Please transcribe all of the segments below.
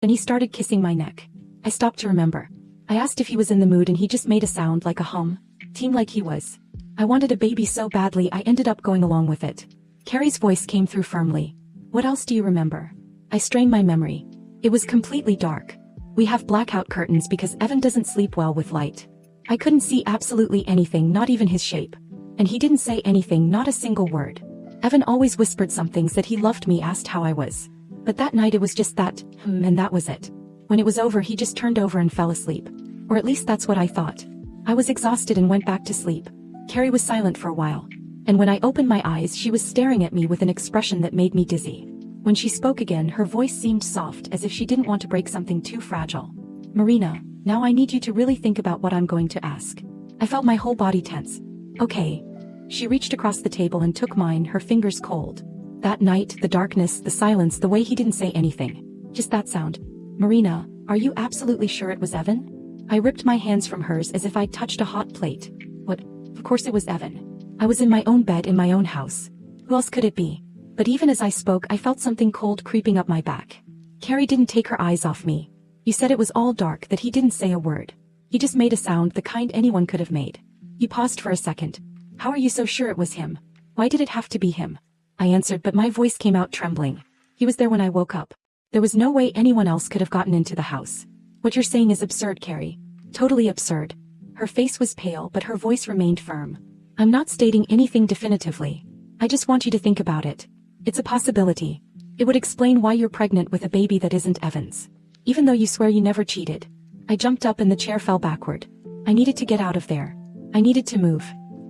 Then he started kissing my neck. I stopped to remember. I asked if he was in the mood and he just made a sound like a hum. Seemed like he was. I wanted a baby so badly I ended up going along with it. Carrie's voice came through firmly. What else do you remember? I strained my memory. It was completely dark. We have blackout curtains because Evan doesn't sleep well with light. I couldn't see absolutely anything, not even his shape. And he didn't say anything, not a single word. Evan always whispered something, said he loved me, asked how I was. But that night it was just that, and that was it. When it was over he just turned over and fell asleep. Or at least that's what I thought. I was exhausted and went back to sleep. Carrie was silent for a while. And when I opened my eyes she was staring at me with an expression that made me dizzy. When she spoke again her voice seemed soft, as if she didn't want to break something too fragile. Marina, now I need you to really think about what I'm going to ask. I felt my whole body tense. Okay. She reached across the table and took mine, her fingers cold. That night, the darkness, the silence, the way he didn't say anything. Just that sound. Marina, are you absolutely sure it was Evan? I ripped my hands from hers as if I'd touched a hot plate. What? Of course it was Evan. I was in my own bed in my own house. Who else could it be? But even as I spoke I felt something cold creeping up my back. Carrie didn't take her eyes off me. You said it was all dark, that he didn't say a word. He just made a sound, the kind anyone could have made. He paused for a second. How are you so sure it was him? Why did it have to be him? I answered, but my voice came out trembling. He was there when I woke up. There was no way anyone else could have gotten into the house. What you're saying is absurd, Carrie. Totally absurd. Her face was pale but her voice remained firm. I'm not stating anything definitively. I just want you to think about it. It's a possibility. It would explain why you're pregnant with a baby that isn't Evan's. Even though you swear you never cheated. I jumped up and the chair fell backward. I needed to get out of there. I needed to move.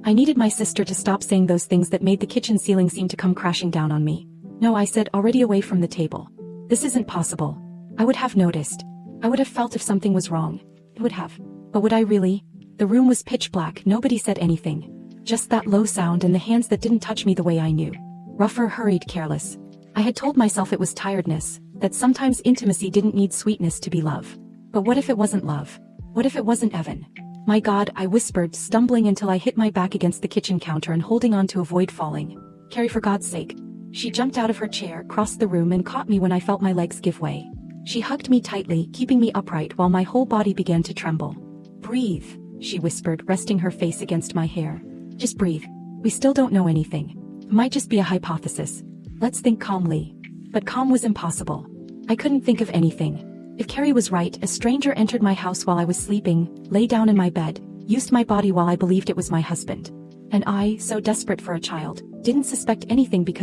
I needed my sister to stop saying those things that made the kitchen ceiling seem to come crashing down on me. No, I said, already away from the table. This isn't possible. I would have noticed. I would have felt if something was wrong. I would have. But would I really? The room was pitch black, nobody said anything. Just that low sound and the hands that didn't touch me the way I knew. Rougher, hurried, careless. I had told myself it was tiredness, that sometimes intimacy didn't need sweetness to be love. But what if it wasn't love? What if it wasn't Evan? My God, I whispered, stumbling until I hit my back against the kitchen counter and holding on to avoid falling. Carrie, for God's sake. She jumped out of her chair, crossed the room and caught me when I felt my legs give way. She hugged me tightly, keeping me upright while my whole body began to tremble. Breathe, she whispered, resting her face against my hair. Just breathe. We still don't know anything. It might just be a hypothesis. Let's think calmly. But calm was impossible. I couldn't think of anything. If Carrie was right, a stranger entered my house while I was sleeping, lay down in my bed, used my body while I believed it was my husband. And I, so desperate for a child, didn't suspect anything because